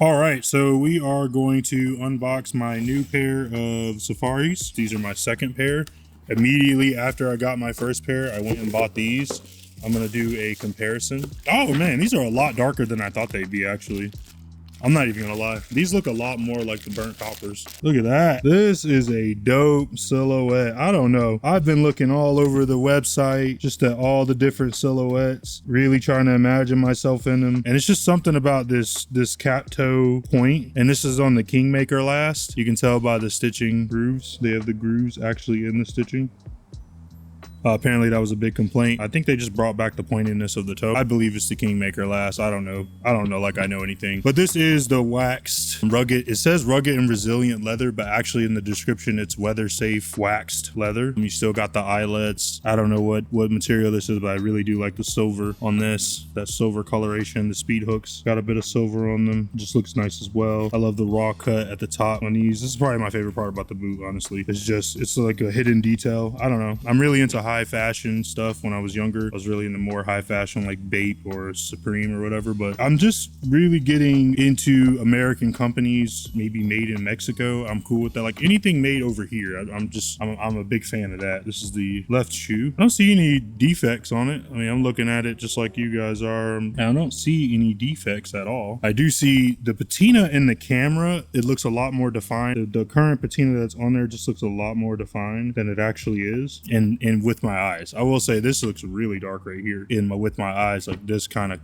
All right, so we are going to unbox my new pair of Safaris. These are my second pair. Immediately after I got my first pair, I went and bought these. I'm gonna do a comparison. Oh man, these are a lot darker than I thought they'd be actually. I'm not even gonna lie. These look a lot more like the burnt coppers. Look at that. This is a dope silhouette. I don't know. I've been looking all over the website just at all the different silhouettes, really trying to imagine myself in them. And it's just something about this cap toe point. And this is on the Kingmaker last. You can tell by the stitching grooves. They have the grooves actually in the stitching. Apparently that was a big complaint. I think they just brought back the pointiness of the toe. I believe it's the Kingmaker last. I don't know like I know anything. But this is the waxed rugged. It says rugged and resilient leather, but actually in the description it's weather safe waxed leather. You still got the eyelets. I don't know what material this is, but I really do like the silver on this. That silver coloration. The speed hooks got a bit of silver on them. Just looks nice as well. I love the raw cut at the top on these. This is probably my favorite part about the boot, honestly. It's like a hidden detail. I don't know. I'm really into high fashion stuff. When I was younger, I was really into more high fashion like Bape or Supreme or whatever, but I'm just really getting into American companies, maybe made in Mexico. I'm cool with that. Like anything made over here, I'm a big fan of that. This is the left shoe. I don't see any defects on it. I mean, I'm looking at it just like you guys are, and I don't see any defects at all. I do see the patina in the camera. It looks a lot more defined. The current patina that's on there just looks a lot more defined than it actually is. And with my eyes, I will say this looks really dark right here with my eyes. Like this kind of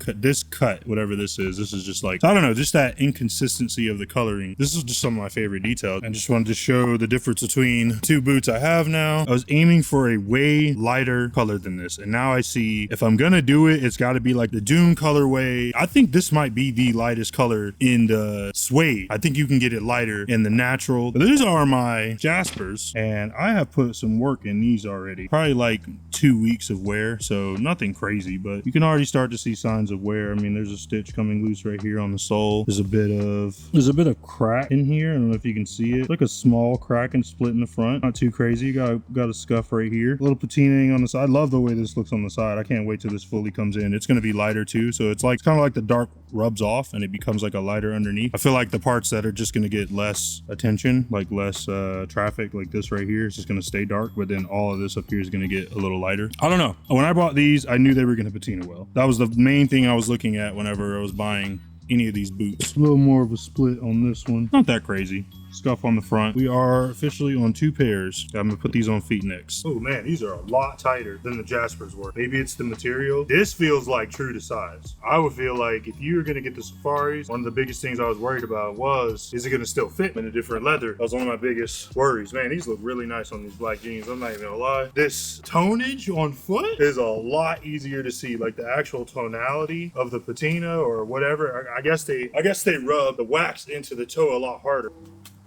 cut, whatever this is just like, I don't know, just that inconsistency of the coloring. This is just some of my favorite details. I just wanted to show the difference between two boots I have now. I was aiming for a way lighter color than this, and now I see if I'm gonna do it, it's got to be like the Dune colorway. I think this might be the lightest color in the suede. I think you can get it lighter in the natural. But these are my Jaspers, and I have put some work in these already. Probably like 2 weeks of wear, so nothing crazy, but you can already start to see signs of wear. I mean, there's a stitch coming loose right here on the sole. There's a bit of crack in here. I don't know if you can see it. It's like a small crack and split in the front. Not too crazy. You got a scuff right here. A little patinaing on the side. I love the way this looks on the side. I can't wait till this fully comes in. It's going to be lighter too, so it's kind of like the dark rubs off and it becomes like a lighter underneath. I feel like the parts that are just going to get less attention, like less traffic, like this right here, is just going to stay dark, but then all of this up here is going to get a little lighter. I don't know. When I bought these, I knew they were going to patina well. That was the main thing I was looking at whenever I was buying any of these boots. A little more of a split on this one. Not that crazy. Scuff on the front. We are officially on 2 pairs. I'm gonna put these on feet next. Oh man, these are a lot tighter than the Jaspers were. Maybe it's the material. This feels like true to size. I would feel like if you were gonna get the Safaris, one of the biggest things I was worried about was, is it gonna still fit in a different leather? That was one of my biggest worries. Man, these look really nice on these black jeans. I'm not even gonna lie. This tonage on foot is a lot easier to see. Like the actual tonality of the patina or whatever. I guess they rub the wax into the toe a lot harder.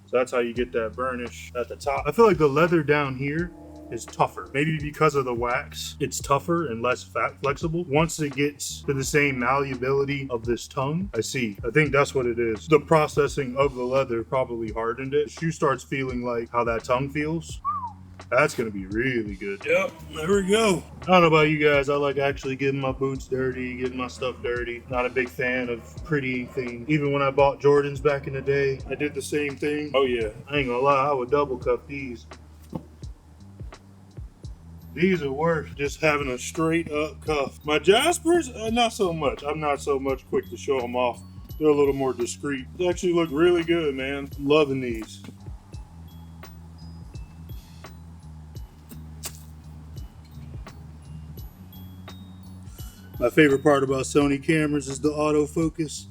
So that's how you get that burnish at the top. I feel like the leather down here is tougher. Maybe because of the wax, it's tougher and less flexible. Once it gets to the same malleability of this tongue, I think that's what it is. The processing of the leather probably hardened it. The shoe starts feeling like how that tongue feels. That's gonna be really good. Yep, there we go. I don't know about you guys. I like actually getting my boots dirty, getting my stuff dirty. Not a big fan of pretty things. Even when I bought Jordans back in the day, I did the same thing. Oh yeah, I ain't gonna lie, I would double cuff these. These are worth just having a straight up cuff. My Jaspers, not so much. I'm not so much quick to show them off. They're a little more discreet. They actually look really good, man. Loving these. My favorite part about Sony cameras is the autofocus.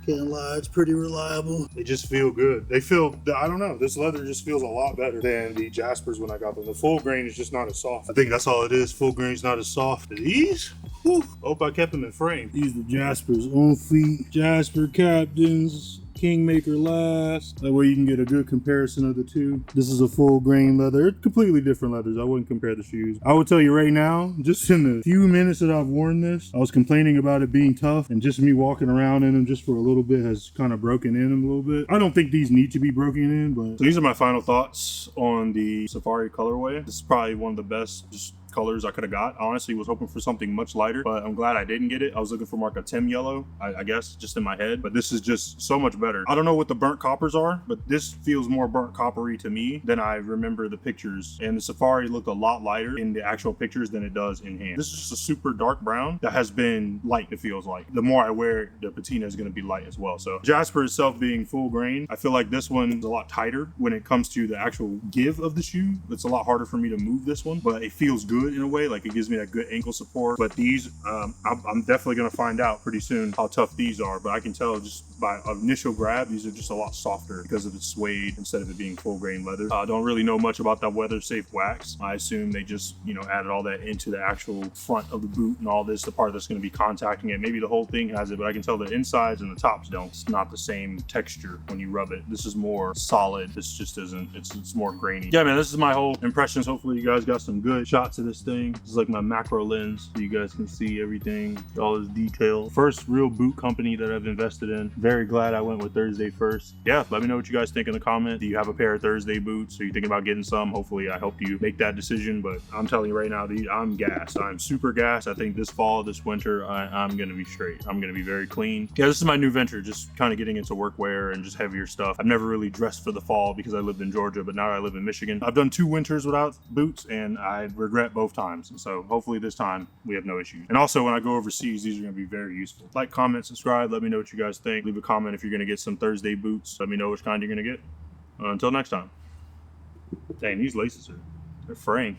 Can't lie, it's pretty reliable. They just feel good. They feel, I don't know, this leather just feels a lot better than the Jaspers when I got them. The full grain is just not as soft. I think that's all it is. Full grain is not as soft. These? Whew. Hope I kept them in frame. These are the Jaspers on feet. Jasper Captains. Kingmaker last. That way you can get a good comparison of the two. This is a full grain leather. It's completely different leathers. I wouldn't compare the shoes. I would tell you right now, just in the few minutes that I've worn this, I was complaining about it being tough, and just me walking around in them just for a little bit has kind of broken in them a little bit. I don't think these need to be broken in, but so these are my final thoughts on the Safari colorway. This is probably one of the best just colors I could have got. I honestly was hoping for something much lighter, but I'm glad I didn't get it. I was looking for more like a Tim yellow, I guess, just in my head, but this is just so much better. I don't know what the burnt coppers are, but this feels more burnt coppery to me than I remember the pictures. And the Safari looked a lot lighter in the actual pictures than it does in hand. This is just a super dark brown that has been light, it feels like. The more I wear it, the patina is going to be light as well. So Jasper itself being full grain, I feel like this one's a lot tighter when it comes to the actual give of the shoe. It's a lot harder for me to move this one, but it feels good in a way. Like it gives me that good ankle support. But these, I'm definitely going to find out pretty soon how tough these are, but I can tell just by initial grab, these are just a lot softer because of the suede instead of it being full grain leather. I don't really know much about that weather safe wax. I assume they just, you know, added all that into the actual front of the boot and all this, the part that's going to be contacting it. Maybe the whole thing has it, but I can tell the insides and the tops don't. It's not the same texture when you rub it. This is more solid. This just isn't, it's more grainy. Yeah, man, this is my whole impressions. Hopefully you guys got some good shots of this thing. This is like my macro lens so you guys can see everything, all this detail. First real boot company that I've invested in. Very glad I went with Thursday first. Yeah, let me know what you guys think in the comments. Do you have a pair of Thursday boots? Are you thinking about getting some? Hopefully I helped you make that decision, but I'm telling you right now, I'm gassed. I'm super gassed. I think this fall, this winter, I'm gonna be straight. I'm gonna be very clean. Yeah, this is my new venture, just kind of getting into workwear and just heavier stuff. I've never really dressed for the fall because I lived in Georgia, but now I live in Michigan. I've done 2 winters without boots and I regret both times. So hopefully this time we have no issue. And also when I go overseas, these are gonna be very useful. Like, comment, subscribe, let me know what you guys think. Leave a comment if you're gonna get some Thursday boots. Let me know which kind you're gonna get. Until next time. Dang, these laces they're fraying.